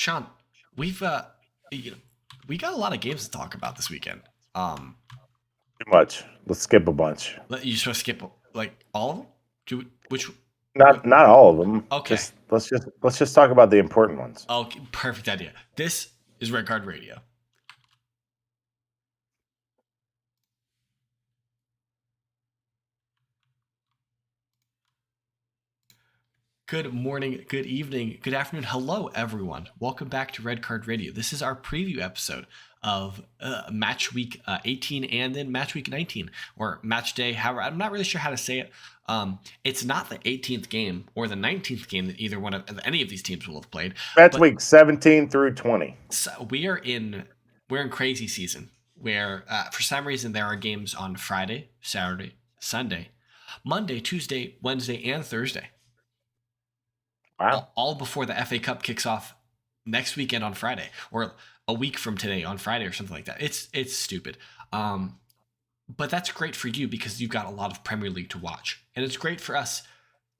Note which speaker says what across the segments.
Speaker 1: Sean, we've you know, we got a lot of games to talk about this weekend.
Speaker 2: Too much. Let's skip a bunch.
Speaker 1: You just want to skip like all of them? Which?
Speaker 2: Not all of them.
Speaker 1: Okay.
Speaker 2: Let's just talk about the important ones.
Speaker 1: Okay, perfect idea. This is Red Card Radio. Good morning, good evening, good afternoon. Hello, everyone. Welcome back to Red Card Radio. This is our preview episode of match week 18 and then match week 19, or match day. However, I'm not really sure how to say it. It's not the 18th game or the 19th game that either one of any of these teams will have played.
Speaker 2: Match week 17 through 20.
Speaker 1: So we're in crazy season where for some reason there are games on Friday, Saturday, Sunday, Monday, Tuesday, Wednesday, and Thursday.
Speaker 2: Wow.
Speaker 1: All before the FA Cup kicks off next weekend on Friday, or a week from today on Friday, or something like that. It's stupid. But that's great for you because you've got a lot of Premier League to watch. And it's great for us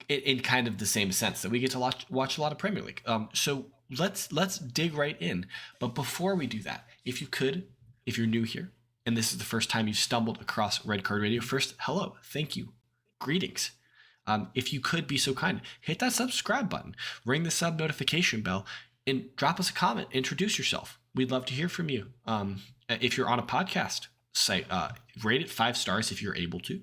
Speaker 1: in kind of the same sense that we get to watch a lot of Premier League. So let's dig right in. But before we do that, if you're new here, and this is the first time you've stumbled across Red Card Radio, first, hello, thank you, greetings. If you could be so kind, hit that subscribe button, ring the sub notification bell, and drop us a comment. Introduce yourself. We'd love to hear from you. If you're on a podcast site, rate it 5 stars if you're able to.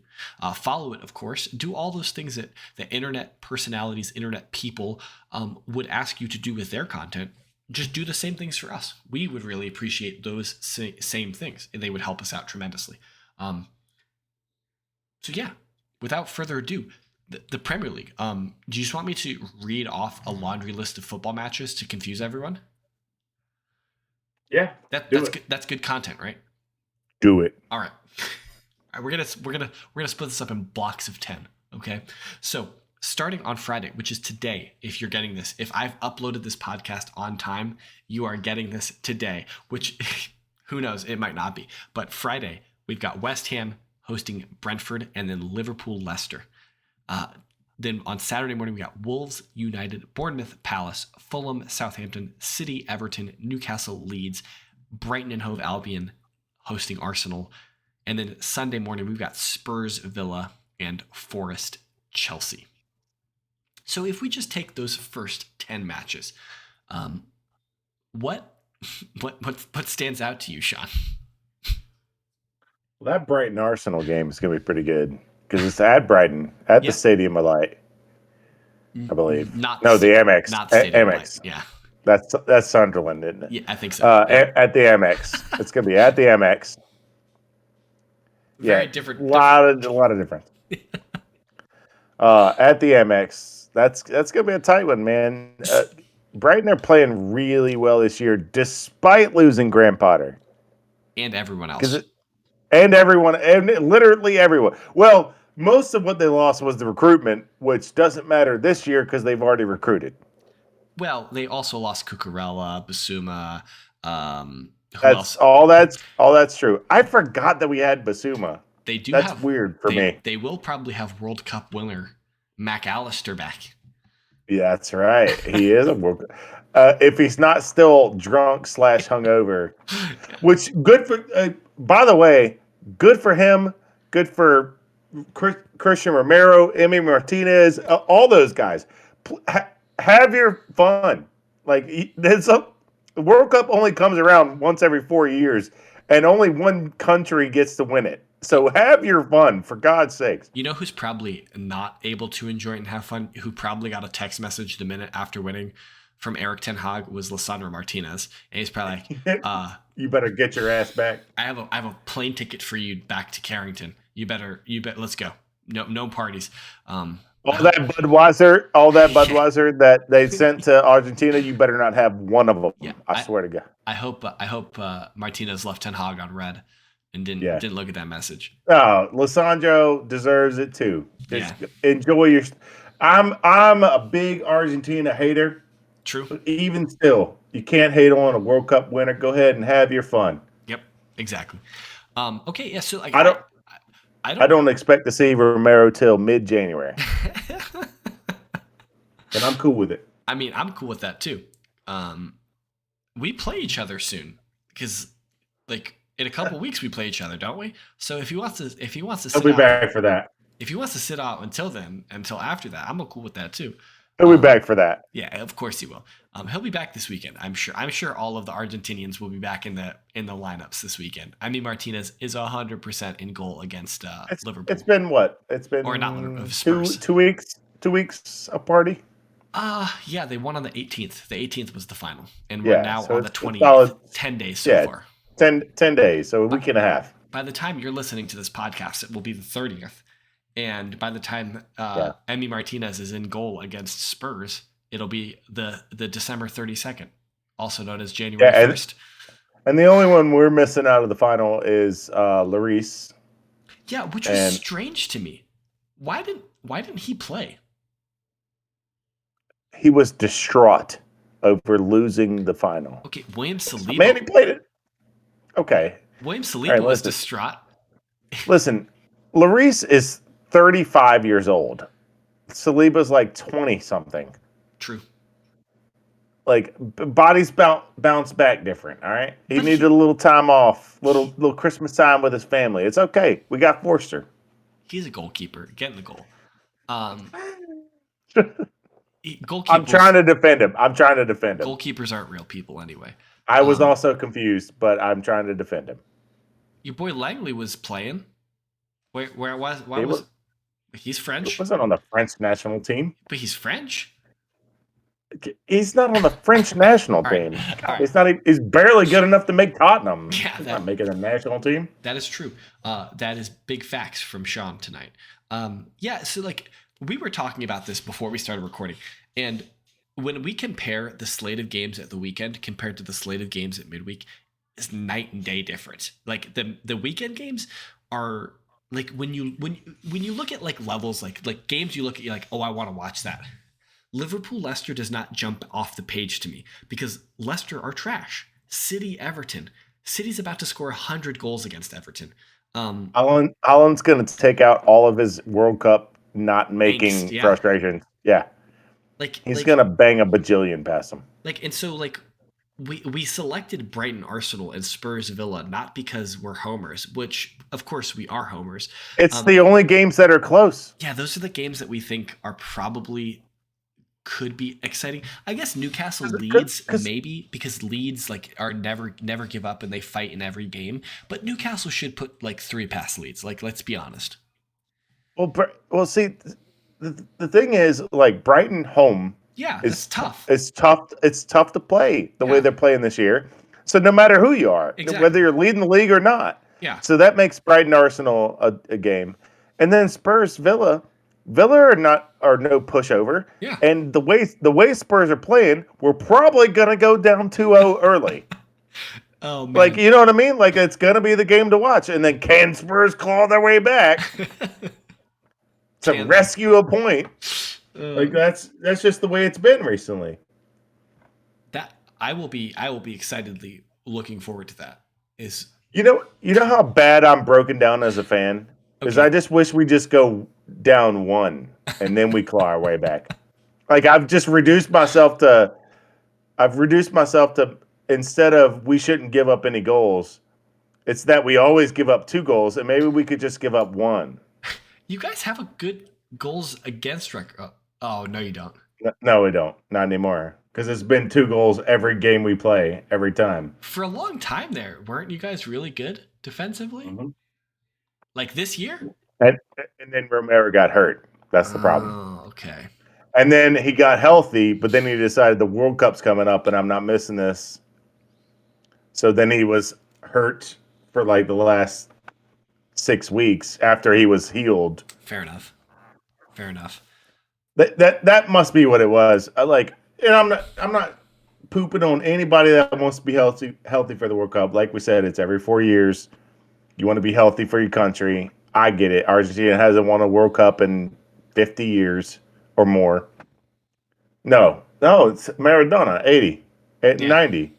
Speaker 1: Follow it, of course. Do all those things that the internet personalities, internet people would ask you to do with their content. Just do the same things for us. We would really appreciate those same things, and they would help us out tremendously. So yeah, without further ado, the Premier League. Do you just want me to read off a laundry list of football matches to confuse everyone?
Speaker 2: Yeah,
Speaker 1: that's good content, right?
Speaker 2: Do it.
Speaker 1: All right. We're gonna split this up in blocks of 10. Okay. So starting on Friday, which is today, if you're getting this, if I've uploaded this podcast on time, you are getting this today. Which, who knows, it might not be. But Friday, we've got West Ham hosting Brentford, and then Liverpool, Leicester. Then on Saturday morning, we got Wolves, United, Bournemouth, Palace, Fulham, Southampton, City, Everton, Newcastle, Leeds, Brighton and Hove Albion hosting Arsenal. And then Sunday morning, we've got Spurs, Villa, and Forest, Chelsea. So if we just take those first 10 matches, what stands out to you, Sean?
Speaker 2: Well, that Brighton Arsenal game is going to be pretty good. Because it's at Brighton, at the Stadium of Light, I believe.
Speaker 1: The
Speaker 2: Amex.
Speaker 1: Not Stadium
Speaker 2: Amex.
Speaker 1: Light. Yeah.
Speaker 2: That's Sunderland, isn't it?
Speaker 1: Yeah, I think so.
Speaker 2: At the Amex. It's going to be at the Amex.
Speaker 1: Very different.
Speaker 2: A lot of difference. At the Amex. That's going to be a tight one, man. Brighton are playing really well this year, despite losing Graham Potter.
Speaker 1: And everyone else.
Speaker 2: And literally everyone. Well, most of what they lost was the recruitment, which doesn't matter this year because they've already recruited.
Speaker 1: Well, they also lost Cucurella, Basuma.
Speaker 2: All that's true. I forgot that we had Basuma.
Speaker 1: They do.
Speaker 2: That's weird for me.
Speaker 1: They will probably have World Cup winner McAllister back.
Speaker 2: Yeah, that's right. He is a World Cup. If he's not still drunk / hungover, which good for. By the way, good for him. Good for Christian Romero, Emi Martinez, all those guys. Have your fun. Like the World Cup only comes around once every 4 years, and only one country gets to win it. So have your fun, for God's sakes.
Speaker 1: You know who's probably not able to enjoy it and have fun? Who probably got a text message the minute after winning from Eric Ten Hag was Lisandro Martinez, and he's probably like,
Speaker 2: "You better get your ass back.
Speaker 1: I have a plane ticket for you back to Carrington. You bet. Let's go. No parties."
Speaker 2: All that Budweiser that they sent to Argentina, you better not have one of them. Yeah, I swear to God.
Speaker 1: I hope Martinez left Ten Hag on red and didn't look at that message.
Speaker 2: Oh, Lisandro deserves it too. Just enjoy your. I'm a big Argentina hater.
Speaker 1: True.
Speaker 2: But even still, you can't hate on a World Cup winner. Go ahead and have your fun.
Speaker 1: Yep, exactly. Okay, yeah. So
Speaker 2: I don't expect to see Romero till mid-January, and I'm cool with it.
Speaker 1: I mean, I'm cool with that too. we play each other soon because like in a couple weeks we play each other, don't we? So if he wants to
Speaker 2: He'll
Speaker 1: sit
Speaker 2: be
Speaker 1: out,
Speaker 2: back for that.
Speaker 1: if he wants to sit out until then, until after that, I'm cool with that too.
Speaker 2: He'll be back for that.
Speaker 1: Yeah, of course he will. He'll be back this weekend. I'm sure. I'm sure all of the Argentinians will be back in the lineups this weekend. I mean, Martinez is 100% in goal against Liverpool.
Speaker 2: It's been what? It's
Speaker 1: Or not
Speaker 2: been
Speaker 1: Liverpool, Spurs.
Speaker 2: 2 weeks. 2 weeks a party.
Speaker 1: Yeah, they won on the 18th. The 18th was the final, and we're
Speaker 2: Yeah,
Speaker 1: now
Speaker 2: so
Speaker 1: on the
Speaker 2: it's
Speaker 1: 28th.
Speaker 2: solid.
Speaker 1: 10 days so
Speaker 2: Yeah,
Speaker 1: far.
Speaker 2: 10 days, so a week and a half.
Speaker 1: By the time you're listening to this podcast, it will be the 30th, and by the time
Speaker 2: Yeah.
Speaker 1: Emi Martinez is in goal against Spurs, it'll be the December 32nd, also known as January
Speaker 2: Yeah,
Speaker 1: 1st.
Speaker 2: And the only one we're missing out of the final is Lloris.
Speaker 1: Yeah, which was strange to me. Why didn't he play?
Speaker 2: He was distraught over losing the final.
Speaker 1: Okay, William Saliba.
Speaker 2: Man, he played it. Okay.
Speaker 1: William Saliba was distraught.
Speaker 2: Listen, Lloris is 35 years old. Saliba's like 20 something.
Speaker 1: True.
Speaker 2: Like bodies bounce back different. All right, he needed a little time off, little Christmas time with his family. It's okay. We got Forster.
Speaker 1: He's a goalkeeper. Get in the goal.
Speaker 2: I'm trying to defend him.
Speaker 1: Goalkeepers aren't real people anyway.
Speaker 2: I was also confused, but I'm trying to defend him.
Speaker 1: Your boy Langley was playing. Where was? Why was? He's French.
Speaker 2: He wasn't on the French national team.
Speaker 1: But he's French.
Speaker 2: He's not on the French national team. Right. He's not. He's barely good enough to make Tottenham. Yeah, he's not making a national team.
Speaker 1: That is true. That is big facts from Sean tonight. Yeah. So like we were talking about this before we started recording, and when we compare the slate of games at the weekend compared to the slate of games at midweek, it's night and day difference. Like the weekend games are like when you look at like levels like games, you look at, you're like, oh, I want to watch that. Liverpool Leicester does not jump off the page to me because Leicester are trash. City Everton. City's about to score 100 goals against Everton.
Speaker 2: Holland's going to take out all of his World Cup not making frustrations. Yeah.
Speaker 1: Like
Speaker 2: he's going to bang a bajillion past him.
Speaker 1: And so we selected Brighton, Arsenal, and Spurs Villa not because we're homers, which of course we are homers.
Speaker 2: It's the only games that are close.
Speaker 1: Yeah, those are the games that we think are probably could be exciting. I guess Newcastle Leeds maybe because Leeds like are never give up and they fight in every game. But Newcastle should put like 3 past Leeds. Like let's be honest.
Speaker 2: Well, see, the thing is like Brighton home.
Speaker 1: Yeah, it's tough.
Speaker 2: It's tough. It's tough to play the way they're playing this year. So no matter who you are, whether you're leading the league or not.
Speaker 1: Yeah.
Speaker 2: So that makes Brighton Arsenal a game, and then Spurs Villa. Villa are no pushover.
Speaker 1: Yeah.
Speaker 2: And the way Spurs are playing, we're probably gonna go down 2-0 early.
Speaker 1: Oh man.
Speaker 2: Like you know what I mean? Like it's gonna be the game to watch. And then can Spurs claw their way back to rescue a point? Like that's just the way it's been recently.
Speaker 1: That I will be excitedly looking forward to that. Is
Speaker 2: you know how bad I'm broken down as a fan? Is I just wish we just go down 1 and then we claw our way back. Like I've reduced myself to instead of we shouldn't give up any goals, it's that we always give up 2 goals and maybe we could just give up 1.
Speaker 1: You guys have a good goals against record. Oh no, you don't.
Speaker 2: No, we don't. Not anymore. Because it's been 2 goals every game we play, every time.
Speaker 1: For a long time there, weren't you guys really good defensively?
Speaker 2: Mm-hmm.
Speaker 1: Like this year?
Speaker 2: And then Romero got hurt. That's the problem.
Speaker 1: Oh, okay.
Speaker 2: And then he got healthy, but then he decided the World Cup's coming up and I'm not missing this. So then he was hurt for like the last 6 weeks after he was healed.
Speaker 1: Fair enough.
Speaker 2: That must be what it was. I'm not pooping on anybody that wants to be healthy for the World Cup. Like we said, it's every 4 years. You want to be healthy for your country. I get it. Argentina hasn't won a World Cup in 50 years or more. No, it's Maradona, 80, 90.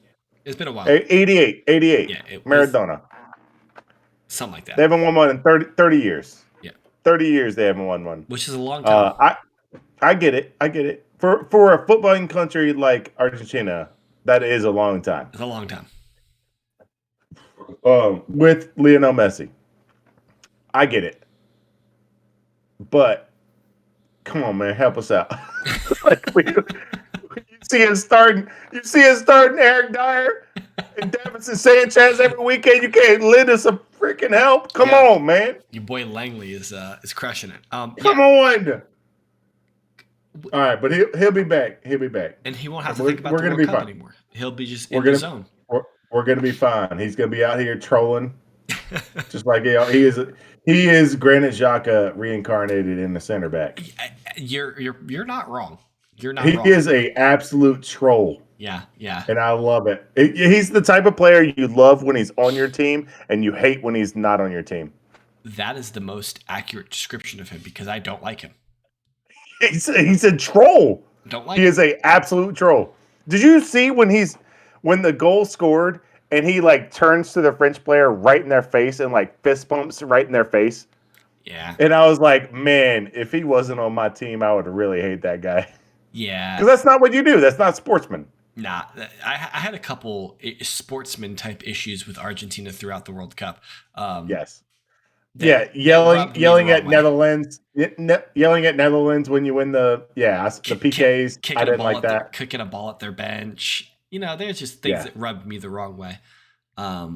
Speaker 1: It's been a while.
Speaker 2: 88.
Speaker 1: Yeah,
Speaker 2: Maradona.
Speaker 1: Something like that.
Speaker 2: They haven't won one in 30 years.
Speaker 1: Yeah.
Speaker 2: 30 years they haven't won one.
Speaker 1: Which is a long time.
Speaker 2: I get it. For a footballing country like Argentina, That is a long time.
Speaker 1: It's a long time.
Speaker 2: With Lionel Messi, I get it, but come on, man, help us out. Like you see us starting Eric Dyer and Davinson Sanchez every weekend. You can't lend us a freaking help. Come on, man.
Speaker 1: Your boy Langley is crushing it.
Speaker 2: Come on. All right, but he'll be back. He'll be back,
Speaker 1: and he won't have to think about the World Cup anymore. He'll be just in the zone.
Speaker 2: We're gonna be fine. He's gonna be out here trolling, just like he is. He is Granit Xhaka reincarnated in the center back.
Speaker 1: You're not wrong. You're not
Speaker 2: wrong. He is a absolute troll.
Speaker 1: Yeah.
Speaker 2: And I love it. He's the type of player you love when he's on your team, and you hate when he's not on your team.
Speaker 1: That is the most accurate description of him because I don't like him.
Speaker 2: He's a troll.
Speaker 1: Don't like.
Speaker 2: He is a absolute troll. Did you see when the goal scored and he like turns to the French player right in their face and like fist bumps right in their face?
Speaker 1: Yeah.
Speaker 2: And I was like, man, if he wasn't on my team, I would really hate that guy.
Speaker 1: Yeah.
Speaker 2: Because that's not what you do. That's not sportsman.
Speaker 1: Nah, I had a couple sportsman type issues with Argentina throughout the World Cup.
Speaker 2: Yes. Yelling at Netherlands, yelling at Netherlands when you win the PKs. I didn't like that.
Speaker 1: Kicking a ball at their bench. There's just things that rubbed me the wrong way.
Speaker 2: I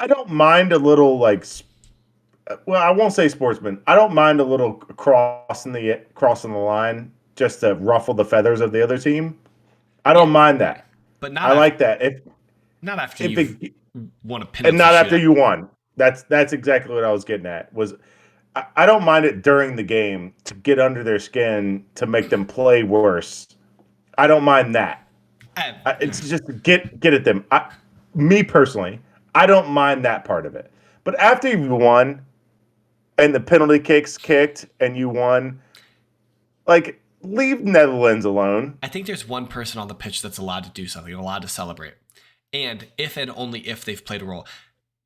Speaker 2: don't mind a little I won't say sportsman. I don't mind a little crossing the line just to ruffle the feathers of the other team. I don't mind that.
Speaker 1: But not
Speaker 2: I like that.
Speaker 1: Not after you won a penalty.
Speaker 2: And not after you won. That's exactly what I was getting at. I don't mind it during the game to get under their skin to make them play worse. I don't mind that. It's just get at them. Me personally, I don't mind that part of it. But after you've won and the penalty kicks kicked and you won, like, leave Netherlands alone.
Speaker 1: I think there's one person on the pitch that's allowed to do something, allowed to celebrate. And if and only if they've played a role,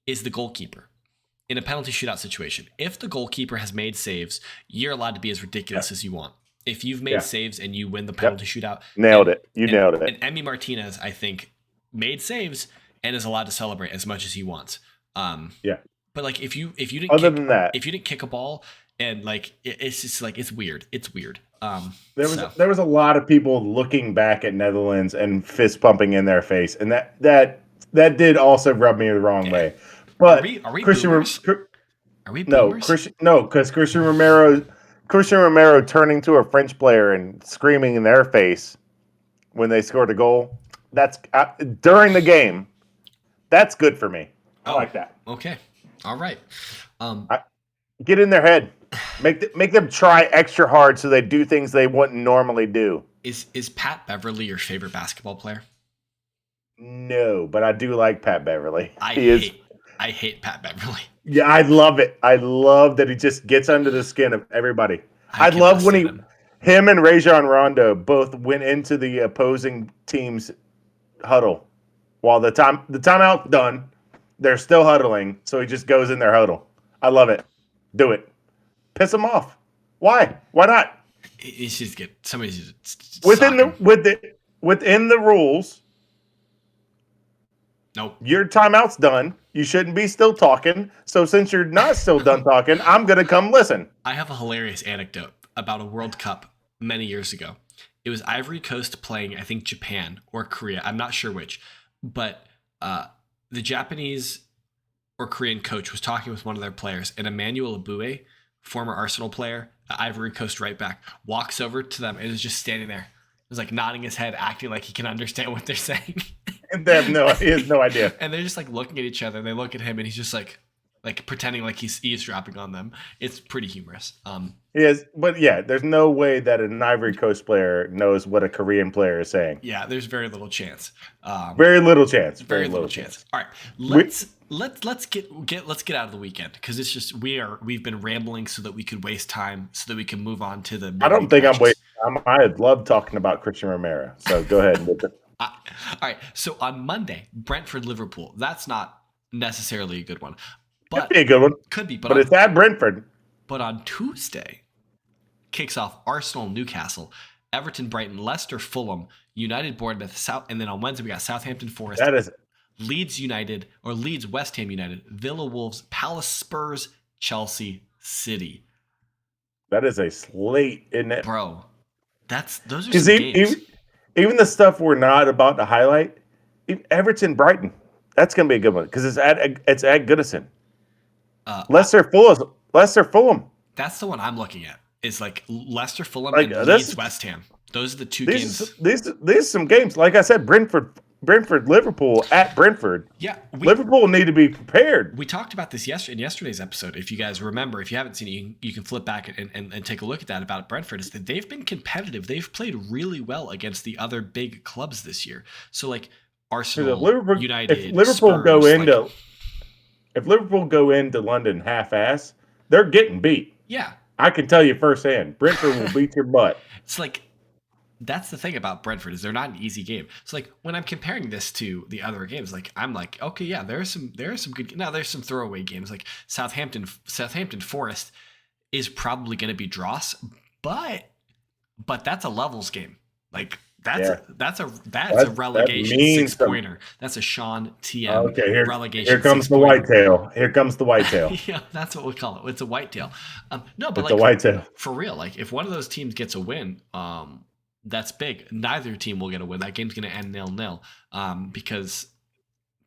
Speaker 1: is the goalkeeper. In a penalty shootout situation, if the goalkeeper has made saves, you're allowed to be as ridiculous as you want. If you've made saves and you win the penalty shootout.
Speaker 2: Nailed it. Nailed it.
Speaker 1: And Emi Martinez, I think, made saves and is allowed to celebrate as much as he wants. But like if you didn't if you didn't kick a ball and like it's just like it's weird. It's weird.
Speaker 2: There was a lot of people looking back at Netherlands and fist pumping in their face, and that did also rub me the wrong way. But
Speaker 1: are we boomers? Are we boomers?
Speaker 2: Because Christian Romero turning to a French player and screaming in their face when they scored a goal. That's during the game. That's good for me. I like that.
Speaker 1: Okay. All right.
Speaker 2: Get in their head. Make them try extra hard so they do things they wouldn't normally do.
Speaker 1: Is Pat Beverly your favorite basketball player?
Speaker 2: No, but I do like Pat Beverly.
Speaker 1: I hate Pat Beverly.
Speaker 2: Yeah, I love it. I love that he just gets under the skin of everybody. I love when him and Rajon Rondo both went into the opposing team's huddle. While the timeout's done, they're still huddling, so he just goes in their huddle. I love it. Do it. Piss them off. Why? Why not?
Speaker 1: It's just somebody's
Speaker 2: within the rules.
Speaker 1: Nope.
Speaker 2: Your timeout's done. You shouldn't be still talking. So since you're not still done talking, I'm gonna come listen.
Speaker 1: I have a hilarious anecdote about a World Cup many years ago. It was Ivory Coast playing, I think, Japan or Korea. I'm not sure which, but the Japanese or Korean coach was talking with one of their players, and Emmanuel Abue, former Arsenal player, Ivory Coast right back, walks over to them and is just standing there. He was like nodding his head, acting like he can understand what they're saying.
Speaker 2: And he has no idea.
Speaker 1: And they're just like looking at each other, and they look at him, and he's just like pretending like he's eavesdropping on them. It's pretty humorous.
Speaker 2: Yes, but yeah, there's no way that an Ivory Coast player knows what a Korean player is saying.
Speaker 1: Yeah, there's very little chance.
Speaker 2: Very little chance.
Speaker 1: Very little chance. All right, let's get out of the weekend because it's just we've been rambling so that we could waste time so that we can move on to the.
Speaker 2: I don't think I'm wasting time. I love talking about Christian Romero. So go ahead.
Speaker 1: All right. So on Monday, Brentford Liverpool. That's not necessarily a good one. But
Speaker 2: could be a good one.
Speaker 1: Could be,
Speaker 2: but it's at Brentford.
Speaker 1: But on Tuesday, kicks off Arsenal Newcastle, Everton Brighton, Leicester Fulham, United, Bournemouth, South, and then on Wednesday we got Southampton Forest,
Speaker 2: That is
Speaker 1: Leeds United or Leeds West Ham United, Villa Wolves, Palace Spurs, Chelsea City.
Speaker 2: that is a slate, isn't it?
Speaker 1: Bro, those are
Speaker 2: Because
Speaker 1: some games.
Speaker 2: even the stuff we're not about to highlight, Everton Brighton, that's going to be a good one because it's at Goodison. Leicester Fulham.
Speaker 1: That's the one I'm looking at. Is like Leicester Fulham
Speaker 2: Like
Speaker 1: and Leeds West Ham. Those are the two games.
Speaker 2: These are some games. Like I said, Brentford, Liverpool at Brentford.
Speaker 1: Yeah,
Speaker 2: Liverpool need to be prepared.
Speaker 1: We talked about this in yesterday's episode. If you guys remember, if you haven't seen it, you can flip back and take a look at that about Brentford. Is that they've been competitive. They've played really well against the other big clubs this year. So like Arsenal, United,
Speaker 2: if Liverpool
Speaker 1: Spurs,
Speaker 2: if Liverpool go into London half-ass, they're getting beat.
Speaker 1: Yeah,
Speaker 2: I can tell you firsthand. Brentford will beat your butt.
Speaker 1: It's like that's the thing about Brentford is they're not an easy game. So like when I'm comparing this to the other games, like I'm like, okay, yeah, there are some good. Now there's some throwaway games like Southampton Forest is probably going to be dross, but that's a levels game. Like that's a relegation 6-pointer. That's a Sean TM relegation.
Speaker 2: Here comes the whitetail. Here comes the whitetail.
Speaker 1: Yeah, that's what we call it. It's a whitetail. No, but
Speaker 2: it's a whitetail.
Speaker 1: For real. Like if one of those teams gets a win, that's big. Neither team will get a win. That game's going to end 0-0 because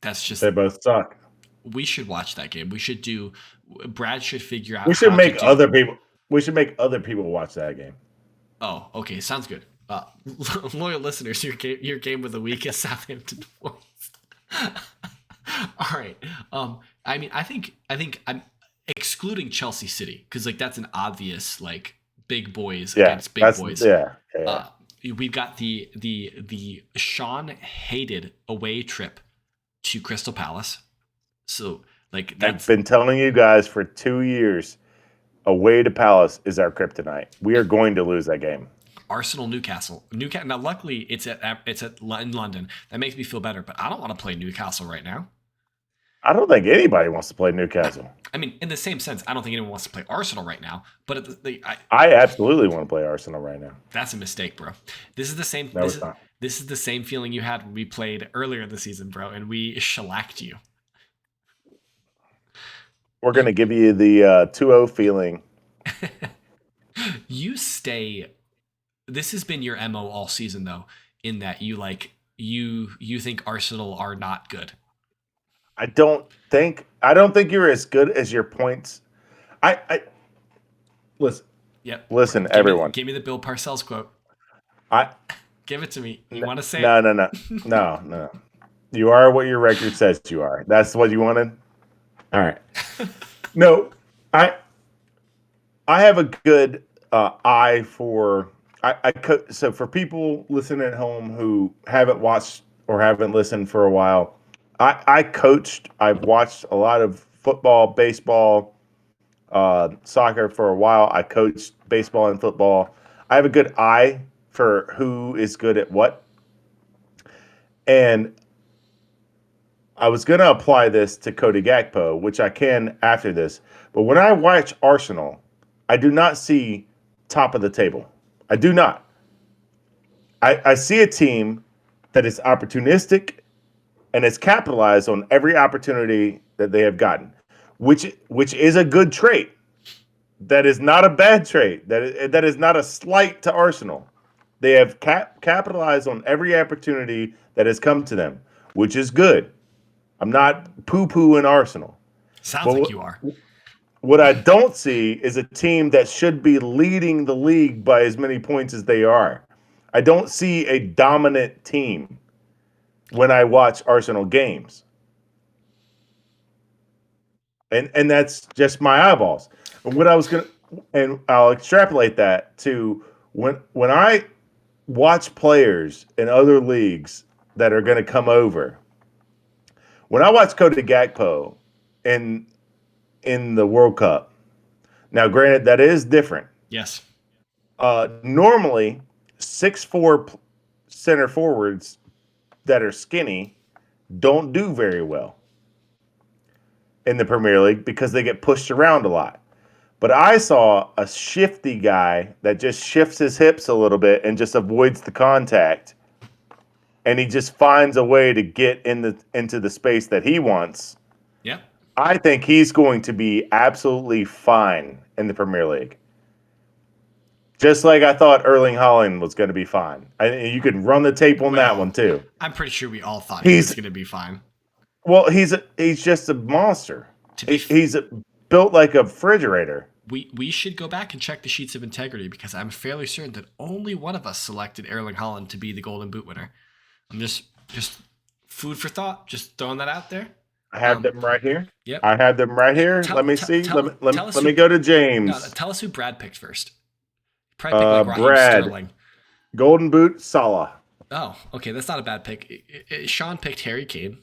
Speaker 1: that's just
Speaker 2: they both suck.
Speaker 1: We should watch that game. We should do. Brad should figure out.
Speaker 2: We should make other people. We should make other people watch that game.
Speaker 1: Oh, okay, sounds good. Loyal listeners, your game of the week is Southampton Forest. All right. I mean, I think I'm excluding Chelsea City because like that's an obvious like big boys against big boys.
Speaker 2: Yeah.
Speaker 1: We've got the Sean hated away trip to Crystal Palace. So like
Speaker 2: I've been telling you guys for 2 years, away to Palace is our kryptonite. We are going to lose that game.
Speaker 1: Arsenal, Newcastle. Now, luckily, it's in London. That makes me feel better, but I don't want to play Newcastle right now.
Speaker 2: I don't think anybody wants to play Newcastle.
Speaker 1: I mean, in the same sense, I don't think anyone wants to play Arsenal right now. But
Speaker 2: I absolutely want to play Arsenal right now.
Speaker 1: That's a mistake, bro. This is the same.
Speaker 2: No,
Speaker 1: this is the same feeling you had when we played earlier in the season, bro, and we shellacked you.
Speaker 2: We're gonna give you the 2-0 feeling.
Speaker 1: You stay. This has been your MO all season, though, in that you think Arsenal are not good.
Speaker 2: I don't think you're as good as your points. I listen.
Speaker 1: Yep.
Speaker 2: Listen, everyone.
Speaker 1: Give me the Bill Parcells quote. Give it to me. You want to say
Speaker 2: it? No. You are what your record says you are. That's what you wanted? All right. No, I have a good eye for so for people listening at home who haven't watched or haven't listened for a while, I've watched a lot of football, baseball, soccer for a while. I coached baseball and football. I have a good eye for who is good at what. And I was going to apply this to Cody Gakpo, which I can after this. But when I watch Arsenal, I do not see top of the table. I do not. I see a team that is opportunistic and has capitalized on every opportunity that they have gotten, which is a good trait. That is not a bad trait. That is not a slight to Arsenal. They have capitalized on every opportunity that has come to them, which is good. I'm not poo-pooing Arsenal.
Speaker 1: Sounds like you are.
Speaker 2: What I don't see is a team that should be leading the league by as many points as they are. I don't see a dominant team when I watch Arsenal games. And that's just my eyeballs. And I'll extrapolate that to when I watch players in other leagues that are going to come over. When I watch Cody Gakpo in the World Cup, now granted that is different.
Speaker 1: Yes.
Speaker 2: Normally, 6'4" center forwards that are skinny don't do very well in the Premier League because they get pushed around a lot. But I saw a shifty guy that just shifts his hips a little bit and just avoids the contact and he just finds a way to get into the space that he wants,
Speaker 1: Yeah.
Speaker 2: I think he's going to be absolutely fine in the Premier League. Just like I thought Erling Haaland was going to be fine. You could run the tape on that
Speaker 1: Well,
Speaker 2: one too.
Speaker 1: I'm pretty sure we all thought he was
Speaker 2: He's
Speaker 1: going to be fine.
Speaker 2: well, he's just a monster.
Speaker 1: To be,
Speaker 2: He's built like a refrigerator.
Speaker 1: we should go back and check the sheets of integrity because I'm fairly certain that only one of us selected Erling Haaland to be the Golden Boot winner. I'm just food for thought. Just throwing that out there.
Speaker 2: I have them right here.
Speaker 1: Yep.
Speaker 2: I have them right here.
Speaker 1: Tell,
Speaker 2: Let me
Speaker 1: tell,
Speaker 2: see.
Speaker 1: tell,
Speaker 2: Let me go to
Speaker 1: no,
Speaker 2: James.
Speaker 1: tell us who Brad picked first. Probably picked like Raheem
Speaker 2: Brad,
Speaker 1: Sterling.
Speaker 2: Golden Boot, Salah.
Speaker 1: Oh, okay, that's not a bad pick. Sean picked Harry Kane.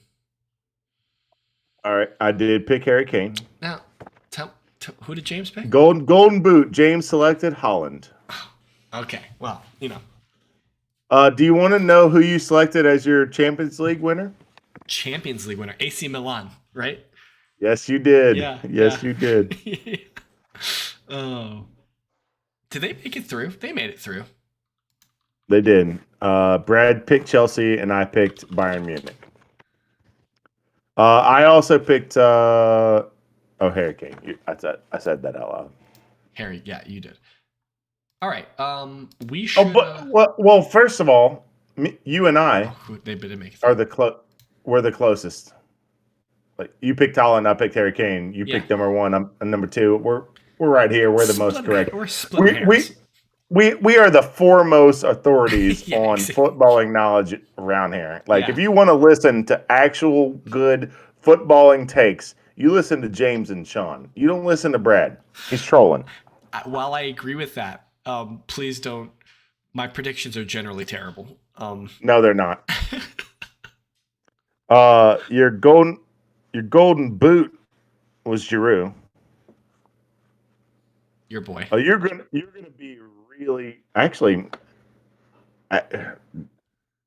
Speaker 2: All right, I did pick Harry Kane.
Speaker 1: Now, tell who did James pick?
Speaker 2: Golden Boot. James selected Holland.
Speaker 1: Okay, well,
Speaker 2: Do you want to know who you selected as your Champions League winner?
Speaker 1: Champions League winner, AC Milan, right?
Speaker 2: Yes, you did.
Speaker 1: Yeah.
Speaker 2: Yes, you did.
Speaker 1: Oh, did they make it through? They made it through.
Speaker 2: They did. Brad picked Chelsea, and I picked Bayern Munich. I also picked. Harry Kane. I said that out loud.
Speaker 1: Harry, yeah, you did. All right. We should.
Speaker 2: Well, first of all, you and I
Speaker 1: they didn't make it
Speaker 2: through. We're the closest. Like you picked Holland, I picked Harry Kane. You picked number one, I'm number two. We're right here. We're the most correct.
Speaker 1: We're splitting hairs.
Speaker 2: We are the foremost authorities on footballing knowledge around here. Like if you want to listen to actual good footballing takes, you listen to James and Sean. You don't listen to Brad. He's trolling.
Speaker 1: While I agree with that, please don't. My predictions are generally terrible.
Speaker 2: No, they're not. Your golden boot was Giroud.
Speaker 1: Your boy.
Speaker 2: Oh, you're gonna be really actually.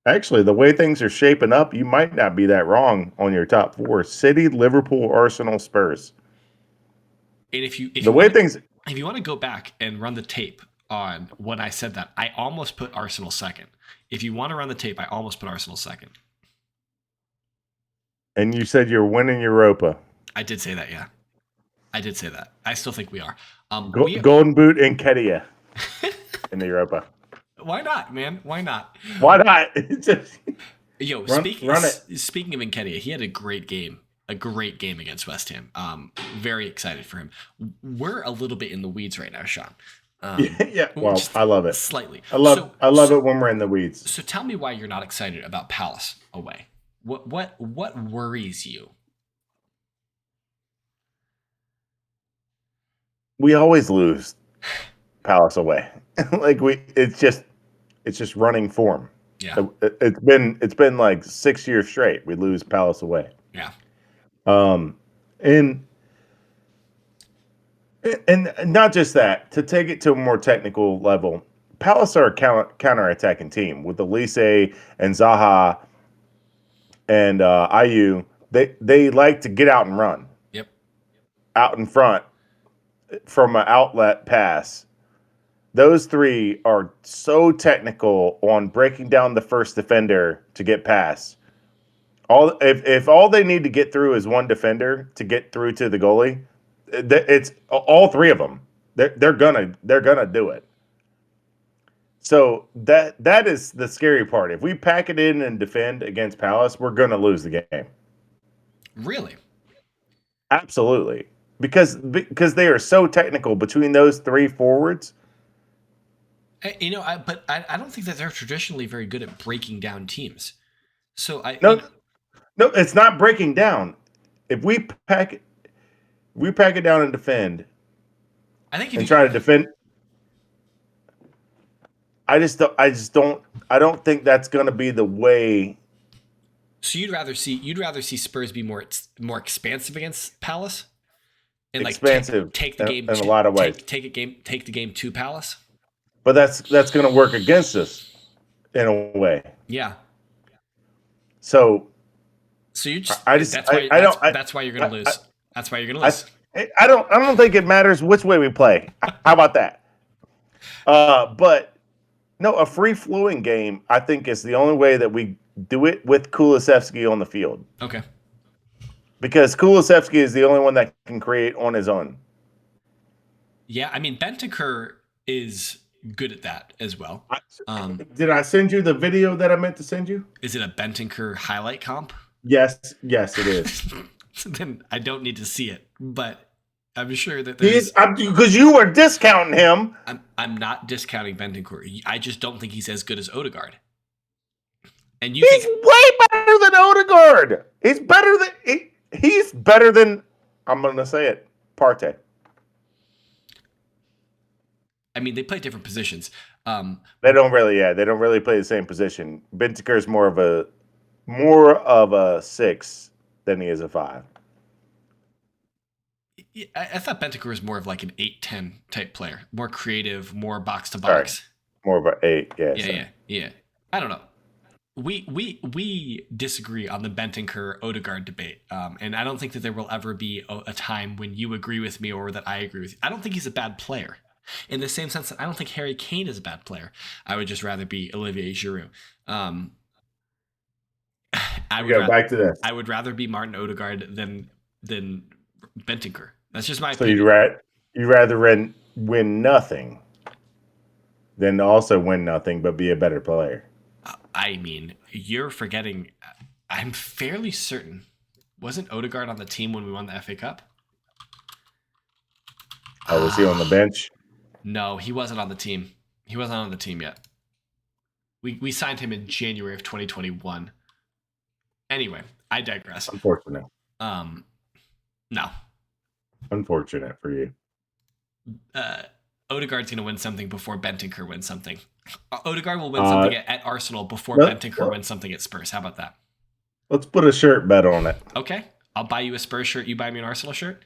Speaker 2: Actually, the way things are shaping up, you might not be that wrong on your top four: City, Liverpool, Arsenal, Spurs.
Speaker 1: And if you want to go back and run the tape on when I said that, I almost put Arsenal second. If you want to run the tape, I almost put Arsenal second.
Speaker 2: And you said you're winning Europa.
Speaker 1: I did say that, yeah. I did say that. I still think we are.
Speaker 2: Golden Boot and Kedia in the Europa.
Speaker 1: Why not, man? Why not?
Speaker 2: Why not?
Speaker 1: Yo, speaking of Nketiah, he had a great game against West Ham. Very excited for him. We're a little bit in the weeds right now, Sean.
Speaker 2: Yeah, well, I love it.
Speaker 1: Slightly.
Speaker 2: I love it when we're in the weeds.
Speaker 1: So tell me why you're not excited about Palace away. What worries you?
Speaker 2: We always lose Palace away. It's just running form.
Speaker 1: Yeah.
Speaker 2: It's been like 6 years straight. We lose Palace away.
Speaker 1: Yeah.
Speaker 2: And not just that, to take it to a more technical level, Palace are a counter-attacking team with Elise and Zaha and Ayew. They like to get out and run.
Speaker 1: Yep.
Speaker 2: Out in front from an outlet pass. Those three are so technical on breaking down the first defender to get past. If all they need to get through is one defender to get through to the goalie, it's all three of them. They're gonna do it. So that is the scary part. If we pack it in and defend against Palace, we're gonna lose the game.
Speaker 1: Really?
Speaker 2: Absolutely. Because they are so technical between those three forwards.
Speaker 1: But I don't think that they're traditionally very good at breaking down teams. So
Speaker 2: no, it's not breaking down. If we pack it down and defend,
Speaker 1: I think
Speaker 2: try to defend. I don't think that's going to be the way.
Speaker 1: So you'd rather see Spurs be more expansive against Palace, and
Speaker 2: expansive
Speaker 1: take the game
Speaker 2: in a lot of ways.
Speaker 1: Take the game to Palace.
Speaker 2: But that's going to work against us in a way.
Speaker 1: Yeah.
Speaker 2: So
Speaker 1: you just that's why you're going to lose. That's why you're going to lose.
Speaker 2: I don't think it matters which way we play. How about that? But no, a free flowing game I think is the only way that we do it with Kulusevski on the field.
Speaker 1: Okay.
Speaker 2: Because Kulusevski is the only one that can create on his own.
Speaker 1: Yeah, I mean, Bentancur is good at that as well.
Speaker 2: Did I send you the video that I meant to send you?
Speaker 1: Is it a Bentancur highlight comp?
Speaker 2: Yes, it is.
Speaker 1: Then I don't need to see it, but I'm sure that
Speaker 2: because you were discounting him.
Speaker 1: I'm not discounting Bentancur. I just don't think he's as good as Odegaard. And
Speaker 2: he's way better than Odegaard. He's better than I'm going to say it, Partey.
Speaker 1: I mean, they play different positions.
Speaker 2: They don't really play the same position. Bentancur is more of a 6 than he is a 5.
Speaker 1: I thought Bentancur was more of like an 8-10 type player, more creative, more box to box.
Speaker 2: More of an 8,
Speaker 1: Yeah. I don't know. We disagree on the Bentancur Odegaard debate, and I don't think that there will ever be a time when you agree with me or that I agree with you. I don't think he's a bad player, in the same sense that I don't think Harry Kane is a bad player. I would just rather be Olivier Giroud.
Speaker 2: Back to this.
Speaker 1: I would rather be Martin Odegaard than Bentancur. That's just my
Speaker 2: opinion.
Speaker 1: So
Speaker 2: you'd rather win nothing than also win nothing, but be a better player.
Speaker 1: I mean, you're forgetting. I'm fairly certain. Wasn't Odegaard on the team when we won the FA Cup?
Speaker 2: Oh, was he on the bench?
Speaker 1: No, he wasn't on the team. He wasn't on the team yet. We signed him in January of 2021. Anyway, I digress.
Speaker 2: Unfortunate.
Speaker 1: No.
Speaker 2: Unfortunate for you.
Speaker 1: Odegaard's going to win something before Bentancur wins something. Odegaard will win something at Arsenal before Bentancur wins something at Spurs. How about that?
Speaker 2: Let's put a shirt bet on it.
Speaker 1: Okay. I'll buy you a Spurs shirt. You buy me an Arsenal shirt?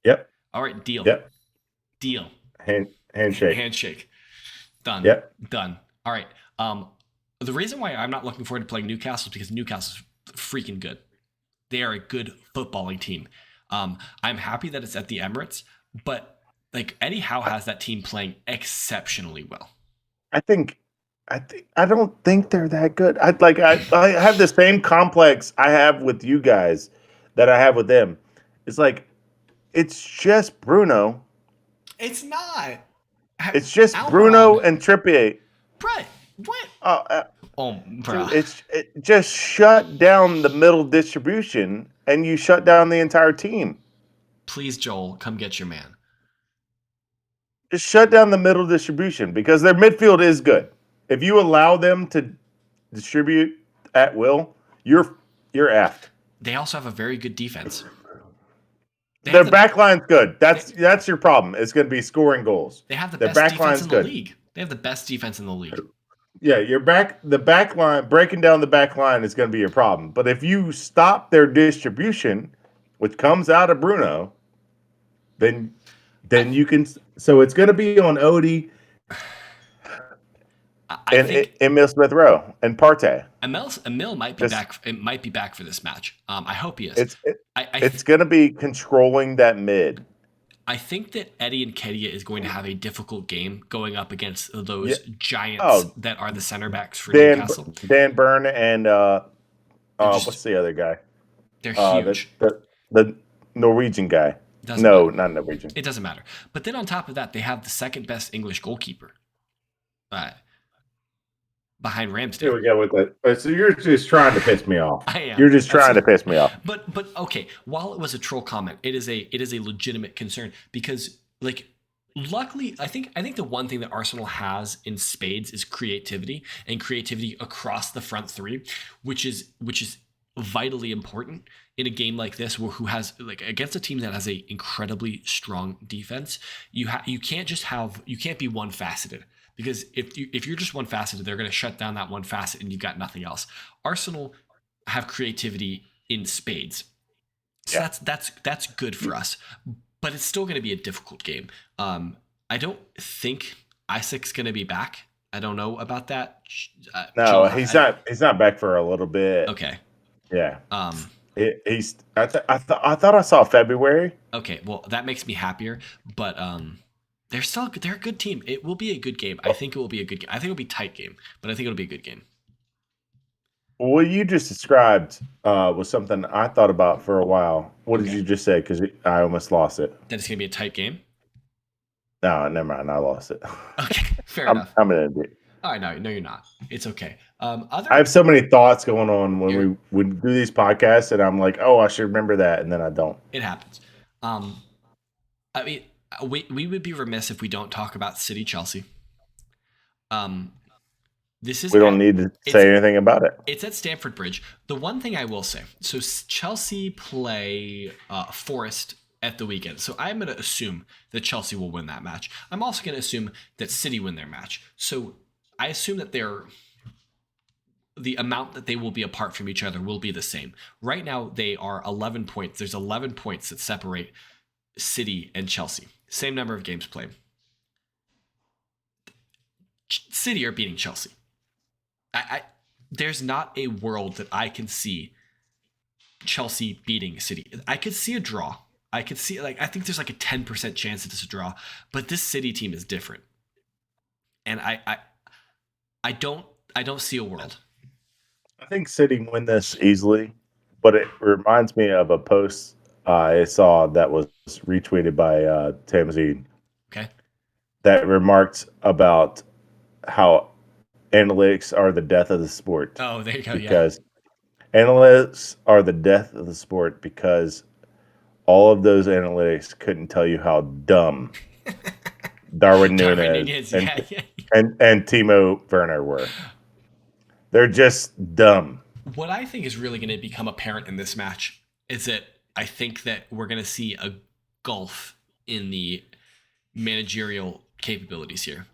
Speaker 2: Yep.
Speaker 1: All right. Deal.
Speaker 2: Yep.
Speaker 1: Deal.
Speaker 2: Handshake.
Speaker 1: Handshake. Done.
Speaker 2: Yep.
Speaker 1: Done. All right. The reason why I'm not looking forward to playing Newcastle is because Newcastle's freaking good. They are a good footballing team. I'm happy that it's at the Emirates, but like Eddie Howe has that team playing exceptionally well.
Speaker 2: I don't think they're that good. I have the same complex I have with you guys that I have with them. It's like it's just Bruno.
Speaker 1: It's not.
Speaker 2: It's just Almiron. Bruno and Trippier.
Speaker 1: Right. What? Bro.
Speaker 2: It just shut down the middle distribution, and you shut down the entire team.
Speaker 1: Please, Joel, come get your man.
Speaker 2: Just shut down the middle distribution because their midfield is good. If you allow them to distribute at will, you're effed.
Speaker 1: They also have a very good defense.
Speaker 2: Their backline's good. That's your problem. It's going to be scoring goals.
Speaker 1: They have the best defense in the league. They have the best defense in the league.
Speaker 2: Yeah, the back line, breaking down the back line is going to be your problem. But if you stop their distribution, which comes out of Bruno, then you can. So it's going to be on Odie and Emil Smith Rowe and Partey.
Speaker 1: Emil might be back. It might be back for this match. I hope he is.
Speaker 2: It's going to be controlling that mid.
Speaker 1: I think that Eddie Nketiah is going to have a difficult game going up against those giants that are the center backs for Newcastle.
Speaker 2: Dan Burn and what's the other guy?
Speaker 1: They're huge.
Speaker 2: The Norwegian guy. Not Norwegian.
Speaker 1: It doesn't matter. But then on top of that, they have the second best English goalkeeper. Behind Ramsdale.
Speaker 2: Here we go with it. So you're just trying to piss me off.
Speaker 1: I am.
Speaker 2: You're just trying to piss me off.
Speaker 1: But okay, while it was a troll comment, it is a legitimate concern because luckily I think the one thing that Arsenal has in spades is creativity and creativity across the front three, which is vitally important in a game like this who has against a team that has a incredibly strong defense. You can't be one faceted. Because if you're just one faceted, they're going to shut down that one facet and you've got nothing else. Arsenal have creativity in spades. So that's good for us. But it's still going to be a difficult game. I don't think Isaac's going to be back. I don't know about that.
Speaker 2: No, he's not back for a little bit.
Speaker 1: Okay.
Speaker 2: Yeah. I thought I saw February.
Speaker 1: Okay, well that makes me happier, but they're a good team. It will be a good game. I think it will be a good game. I think it'll be a tight game, but I think it'll be a good game.
Speaker 2: What you just described was something I thought about for a while. What did
Speaker 1: Okay.
Speaker 2: you just say? Because I almost lost it.
Speaker 1: That it's going to be a tight game.
Speaker 2: No, never mind. I lost it.
Speaker 1: Okay. Fair
Speaker 2: I'm
Speaker 1: enough.
Speaker 2: I'm an idiot.
Speaker 1: All right. No, you're not. It's okay.
Speaker 2: I
Speaker 1: Other,
Speaker 2: have so many thoughts going on when
Speaker 1: you're,
Speaker 2: we would do these podcasts, and I'm like, oh, I should remember that, and then I don't.
Speaker 1: it happens. Um, I mean, we would be remiss if we don't talk about City Chelsea. Um, this is
Speaker 2: We don't
Speaker 1: at
Speaker 2: need to
Speaker 1: it's
Speaker 2: say anything about it.
Speaker 1: it's at Stamford Bridge. The one thing I will say, so Chelsea play Forest at the weekend. So I'm going to assume that Chelsea will win that match. I'm also going to assume that City win their match. So I assume that the amount that they will be apart from each other will be the same. Right now they are 11 points. There's 11 points that separate City and Chelsea. Same number of games played. City are beating Chelsea. I there's not a world that I can see Chelsea beating City. I could see a draw. I could see I think there's like a 10% chance that it's a draw, but this City team is different. And I don't see a world.
Speaker 2: I think City win this easily, but it reminds me of a post I saw that was retweeted by Tamzine
Speaker 1: Okay?
Speaker 2: that remarked about how analytics are the death of the sport
Speaker 1: Oh, there you go. Yeah.
Speaker 2: because analytics are the death of the sport because all of those analytics couldn't tell you how dumb Darwin
Speaker 1: Darwin
Speaker 2: Núñez
Speaker 1: Nunez.
Speaker 2: and
Speaker 1: Yeah, yeah.
Speaker 2: and Timo Werner were. They're just dumb.
Speaker 1: What I think is really going to become apparent in this match is that I think that we're going to see a gulf in the managerial capabilities here.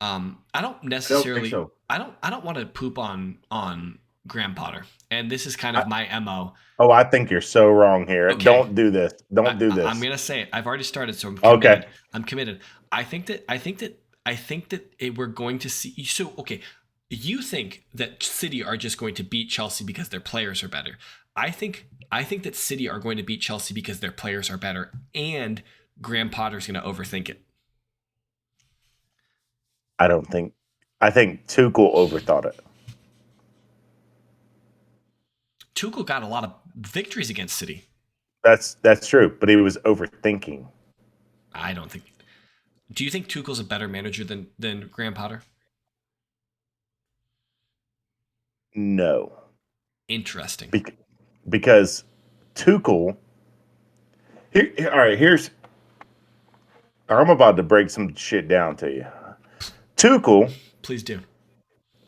Speaker 1: I don't
Speaker 2: I don't think
Speaker 1: necessarily.
Speaker 2: so.
Speaker 1: I don't want to poop on Graham Potter, and this is kind
Speaker 2: I,
Speaker 1: of my mo.
Speaker 2: I think you're so wrong here.
Speaker 1: Okay,
Speaker 2: Don't do this. Don't do
Speaker 1: I'm
Speaker 2: this.
Speaker 1: gonna say it. I've already started, so I'm
Speaker 2: Okay.
Speaker 1: committed. I'm committed. I think that we're going to see. So okay, you think that City are just going to beat Chelsea because their players are better. I think that City are going to beat Chelsea because their players are better, and Graham Potter's going to overthink it.
Speaker 2: I don't think. I think Tuchel overthought it.
Speaker 1: Tuchel got a lot of victories against City.
Speaker 2: That's true, but he was overthinking.
Speaker 1: I don't think. Do you think Tuchel's a better manager than Graham Potter?
Speaker 2: No,
Speaker 1: Interesting.
Speaker 2: Bec- because Tuchel. All right, here's. I'm about to break some shit down to you. Tuchel.
Speaker 1: Please do.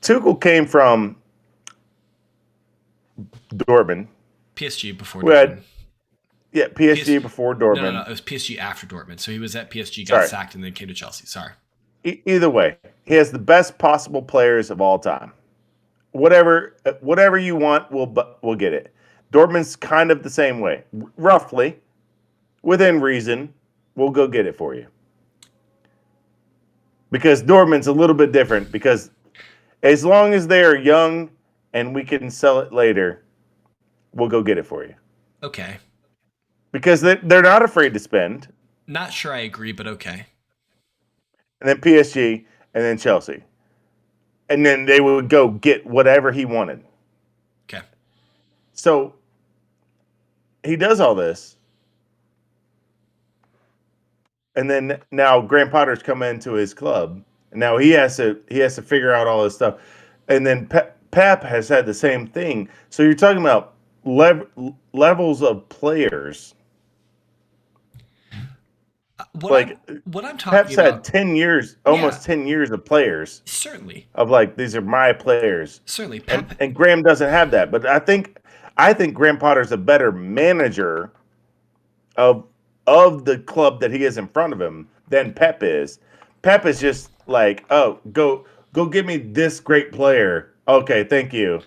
Speaker 2: Tuchel came from Dortmund.
Speaker 1: PSG before
Speaker 2: Who had
Speaker 1: Dortmund. PS.
Speaker 2: PSG before
Speaker 1: No.
Speaker 2: Dortmund.
Speaker 1: It was PSG after Dortmund. So he was at PSG, got
Speaker 2: Sorry.
Speaker 1: sacked, and then came to Chelsea. Sorry.
Speaker 2: Either way, he has the best possible players of all time. Whatever you want, we'll get it. Dortmund's kind of the same way, roughly, within reason. We'll go get it for you because Dortmund's a little bit different. Because as long as they are young and we can sell it later, we'll go get it for you
Speaker 1: Okay.
Speaker 2: because they're not afraid to spend.
Speaker 1: Not sure I agree, but okay.
Speaker 2: And then PSG, and then Chelsea, and then they would go get whatever he wanted.
Speaker 1: Okay.
Speaker 2: So he does all this, and then now Graham Potter's come into his club, and now he has to figure out all this stuff, and then Pep has had the same thing. So you're talking about levels of players.
Speaker 1: What
Speaker 2: Like
Speaker 1: I'm talking
Speaker 2: Pep's had
Speaker 1: about,
Speaker 2: 10 years,
Speaker 1: yeah,
Speaker 2: almost 10 years of players
Speaker 1: certainly,
Speaker 2: of like these are my players,
Speaker 1: certainly.
Speaker 2: and
Speaker 1: Pep,
Speaker 2: Graham doesn't have that. But I think Graham Potter's a better manager of the club that he is in front of him than Pep is. Pep is just like, oh, go give me this great player. Okay, thank you.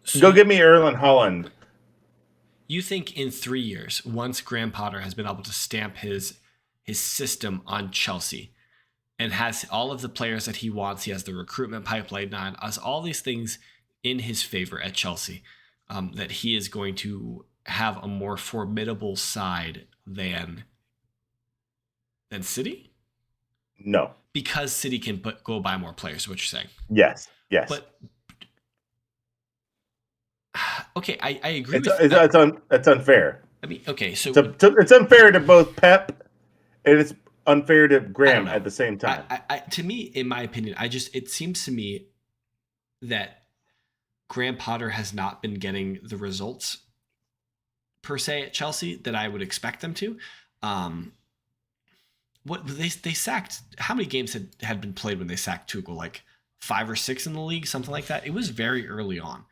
Speaker 1: so
Speaker 2: Go give me Erling Holland.
Speaker 1: you think in 3 years, once Graham Potter has been able to stamp his system on Chelsea and has all of the players that he wants, he has the recruitment pipeline on, has all these things in his favor at Chelsea, that he is going to have a more formidable side than City
Speaker 2: No.
Speaker 1: because City can go buy more players. Is what you're saying,
Speaker 2: Yes. Yes.
Speaker 1: but Okay, I agree with you.
Speaker 2: It's unfair.
Speaker 1: I mean, okay, so
Speaker 2: It's unfair to both Pep and it's unfair to
Speaker 1: I don't
Speaker 2: Graham
Speaker 1: know.
Speaker 2: at the same time.
Speaker 1: To me, in my opinion, it seems to me that Graham Potter has not been getting the results per se at Chelsea that I would expect them to. Um, what they sacked? How many games had been played when they sacked Tuchel? Like 5 or 6 in the league, something like that. It was very early on,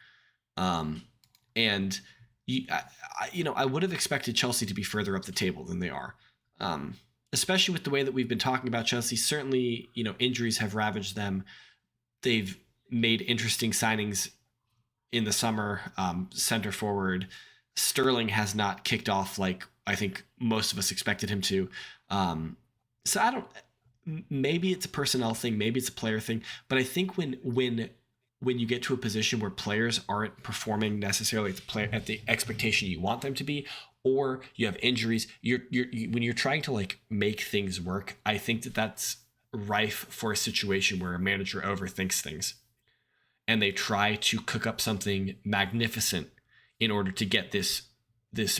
Speaker 1: and I would have expected Chelsea to be further up the table than they are. Especially with the way that we've been talking about Chelsea. Certainly, injuries have ravaged them. They've made interesting signings in the summer. Center forward Sterling has not kicked off like I think most of us expected him to. So I don't. Maybe it's a personnel thing. Maybe it's a player thing. But I think when you get to a position where players aren't performing necessarily at the expectation you want them to be, or you have injuries, when you're trying to like make things work, I think that's rife for a situation where a manager overthinks things and they try to cook up something magnificent in order to get this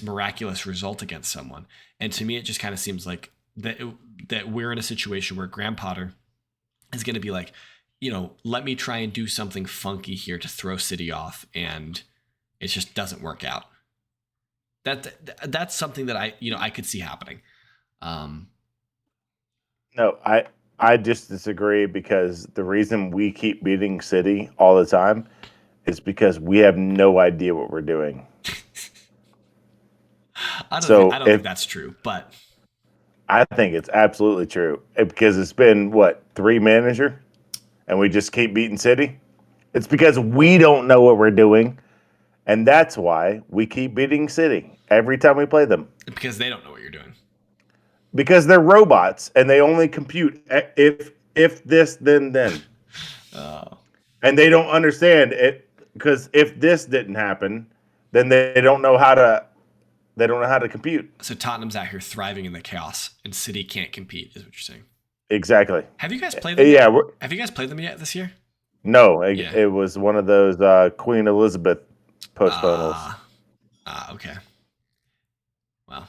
Speaker 1: miraculous result against someone. And to me, it just kind of seems like that we're in a situation where Graham Potter is going to be like, let me try and do something funky here to throw City off, and it just doesn't work out. That's something that I could see happening.
Speaker 2: No, I just disagree because the reason we keep beating City all the time is because we have no idea what we're doing.
Speaker 1: I don't think that's true, but
Speaker 2: I think it's absolutely true because it's been 3 manager, and we just keep beating City. It's because we don't know what we're doing, and that's why we keep beating City every time we play them.
Speaker 1: Because they don't know what you're doing.
Speaker 2: Because they're robots and they only compute if this then. And they don't understand it because if this didn't happen, then they don't know how to compute.
Speaker 1: So Tottenham's out here thriving in the chaos, and City can't compete, is what you're saying.
Speaker 2: Exactly.
Speaker 1: Have you guys played them yet?
Speaker 2: Yeah.
Speaker 1: Have you guys played them yet this year?
Speaker 2: No, it was one of those Queen Elizabeth postponals.
Speaker 1: Okay. Well,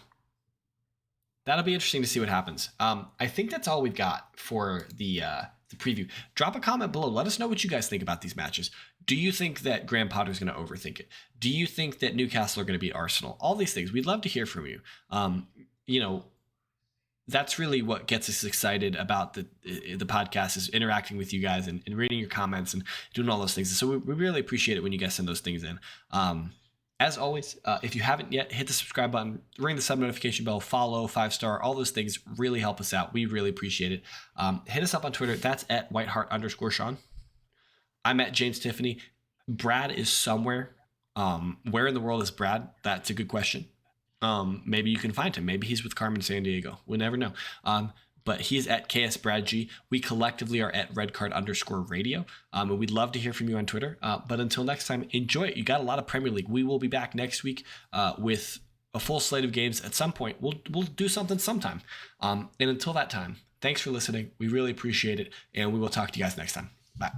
Speaker 1: that'll be interesting to see what happens. I think that's all we've got for the preview. Drop a comment below. Let us know what you guys think about these matches. Do you think that Graham Potter's going to overthink it? Do you think that Newcastle are going to beat Arsenal? All these things. We'd love to hear from you. That's really what gets us excited about the podcast, is interacting with you guys and reading your comments and doing all those things. So we really appreciate it when you guys send those things in. As always, if you haven't yet, hit the subscribe button, ring the sub notification bell, follow, 5-star, all those things really help us out. We really appreciate it. Hit us up on Twitter. That's at @whiteheart_Sean. I'm at James Tiffany. Brad is somewhere. Where in the world is Brad? That's a good question. Maybe you can find him. Maybe he's with Carmen Sandiego. We'll never know. But he's at KSBradG. We collectively are at redcard_radio. And we'd love to hear from you on Twitter. But until next time, enjoy it. You got a lot of Premier League. We will be back next week with a full slate of games at some point. We'll do something sometime. And until that time, thanks for listening. We really appreciate it. And we will talk to you guys next time. Bye.